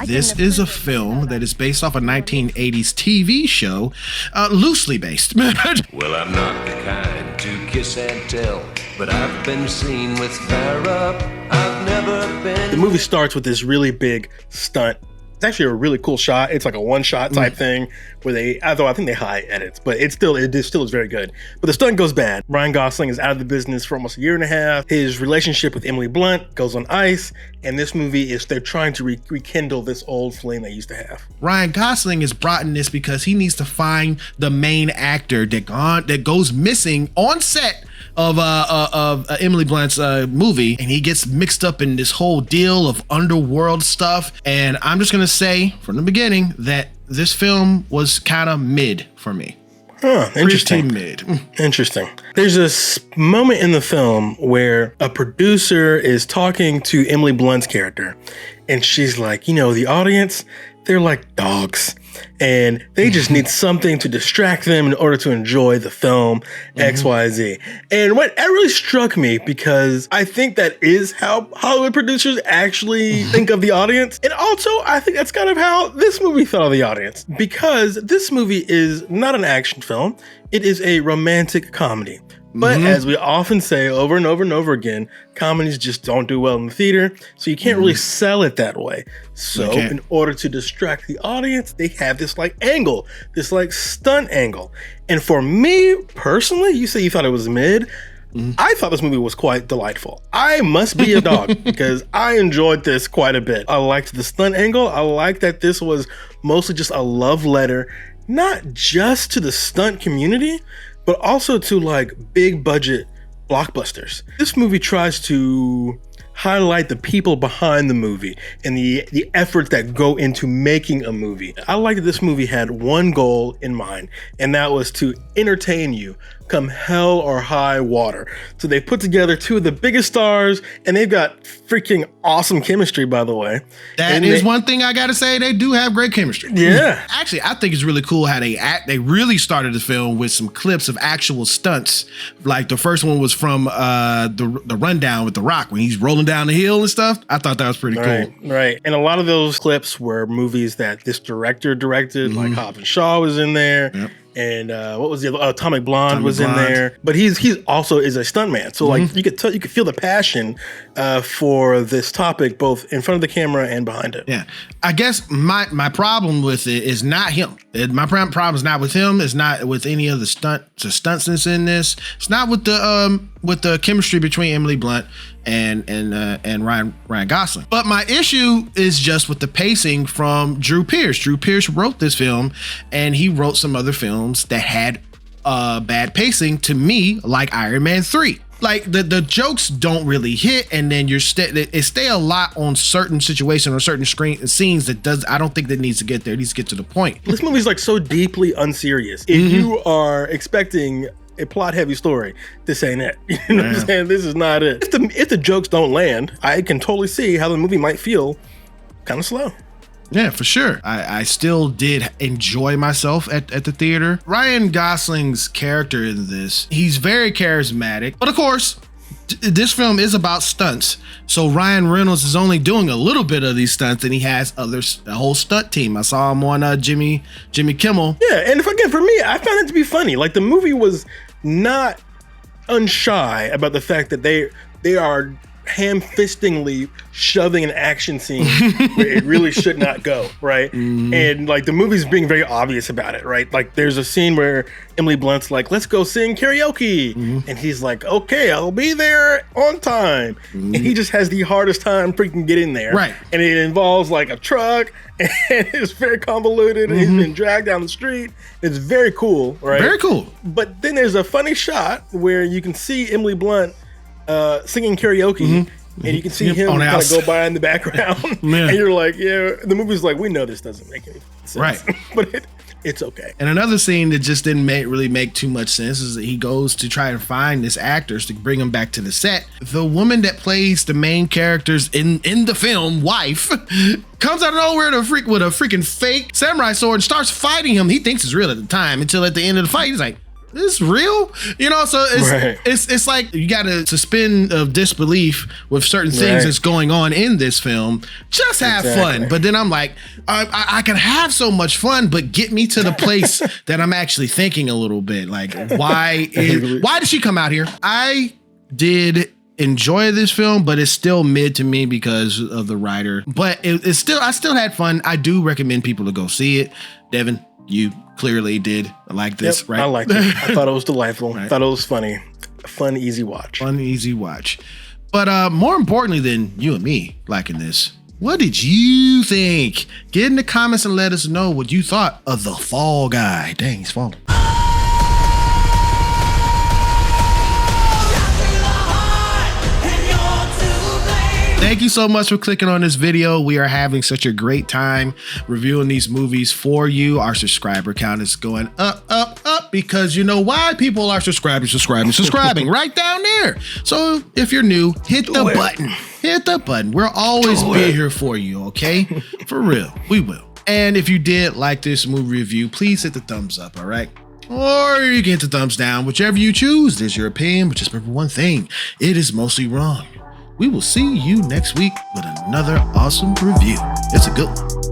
this is a film that is based off a 1980s TV show, loosely based. Well, I'm not the kind to kiss and tell, but I've been seen with fire up. I've never been. The movie starts with this really big stunt. It's actually a really cool shot. It's like a one-shot type thing where although I think they high edits, but it still is very good. But the stunt goes bad. Ryan Gosling is out of the business for almost a year and a half. His relationship with Emily Blunt goes on ice, and this movie they're trying to rekindle this old flame they used to have. Ryan Gosling is brought in this because he needs to find the main actor that goes missing on set of Emily Blunt's movie, and he gets mixed up in this whole deal of underworld stuff. And I'm just gonna say from the beginning that this film was kind of mid for me. Huh, interesting. Pretty mid. Interesting. There's this moment in the film where a producer is talking to Emily Blunt's character, and she's like, the audience, they're like dogs, and they just need something to distract them in order to enjoy the film, XYZ. And that really struck me, because I think that is how Hollywood producers actually think of the audience. And also, I think that's kind of how this movie thought of the audience, because this movie is not an action film. It is a romantic comedy. But as we often say over and over and over again, comedies just don't do well in the theater, so you can't really sell it that way. So in order to distract the audience, they have this angle, this stunt angle. And for me personally, you say you thought it was mid. I thought this movie was quite delightful. I must be a dog because I enjoyed this quite a bit. I liked the stunt angle. I liked that this was mostly just a love letter, not just to the stunt community, but also to big budget blockbusters. This movie tries to highlight the people behind the movie and the efforts that go into making a movie. I like that this movie had one goal in mind, and that was to entertain you come hell or high water. So they put together two of the biggest stars, and they've got freaking awesome chemistry, by the way. That is one thing I gotta say, they do have great chemistry. Yeah. Actually, I think it's really cool how they really started the film with some clips of actual stunts. Like the first one was from the Rundown with The Rock when he's rolling down the hill and stuff. I thought that was pretty cool. Right. And a lot of those clips were movies that this director directed, like Hobbs and Shaw was in there. Yep. And what was the other? Atomic Blonde was in there. But he's also is a stuntman, so you could feel the passion for this topic both in front of the camera and behind it. Yeah, I guess my problem with it is not him. My problem is not with him. It's not with any of the stunts that's in this. It's not with the chemistry between Emily Blunt and Ryan Gosling. But my issue is just with the pacing from Drew Pearce. Drew Pearce wrote this film, and he wrote some other films that had bad pacing to me, like Iron Man 3. Like the jokes don't really hit, and then it stay a lot on certain situations or certain scenes that I don't think that needs to get there. It needs to get to the point. This movie's so deeply unserious. If you are expecting a plot-heavy story, this ain't it. You know what I'm saying? This is not it. If the jokes don't land, I can totally see how the movie might feel kind of slow. Yeah, for sure. I still did enjoy myself at the theater. Ryan Gosling's character in this, he's very charismatic. But of course, this film is about stunts. So Ryan Reynolds is only doing a little bit of these stunts, and he has a whole stunt team. I saw him on Jimmy Kimmel. Yeah, and for me, I found it to be funny. The movie was not unshy about the fact that they are ham-fistingly shoving an action scene where it really should not go, right? And the movie's being very obvious about it, right? There's a scene where Emily Blunt's like, let's go sing karaoke, and he's like, okay, I'll be there on time, and he just has the hardest time freaking getting there, right? And it involves a truck, and it's very convoluted, and he's been dragged down the street. It's very cool, right? Very cool. But then there's a funny shot where you can see Emily Blunt singing karaoke, and you can see him kind of go by in the background, and you're like, yeah, the movie's like, we know this doesn't make any sense, right? But it's okay. And another scene that just didn't really make too much sense is that he goes to try to find this actors to bring him back to the set. The woman that plays the main characters in the film, wife, comes out of nowhere with a freaking fake samurai sword and starts fighting him. He thinks it's real at the time, until at the end of the fight, he's like, This is real, you know. So it's like you got to suspend of disbelief with certain things that's going on in this film. Just have fun, but then I'm like, I can have so much fun, but get me to the place that I'm actually thinking a little bit. Like, why did she come out here? I did enjoy this film, but it's still mid to me because of the writer. But I still had fun. I do recommend people to go see it. Devin, you clearly did like this, right? I liked it. I thought it was delightful. I thought it was funny. Fun, easy watch. Fun, easy watch. But more importantly than you and me liking this, what did you think? Get in the comments and let us know what you thought of the Fall Guy. Dang, he's falling. Thank you so much for clicking on this video. We are having such a great time reviewing these movies for you. Our subscriber count is going up, up, up because you know why? People are subscribing right down there. So if you're new, hit the button. Hit the button. We'll always be here for you, okay? For real, we will. And if you did like this movie review, please hit the thumbs up, all right? Or you can hit the thumbs down, whichever you choose. There's your opinion, but just remember one thing, it is mostly wrong. We will see you next week with another awesome review. It's a good one.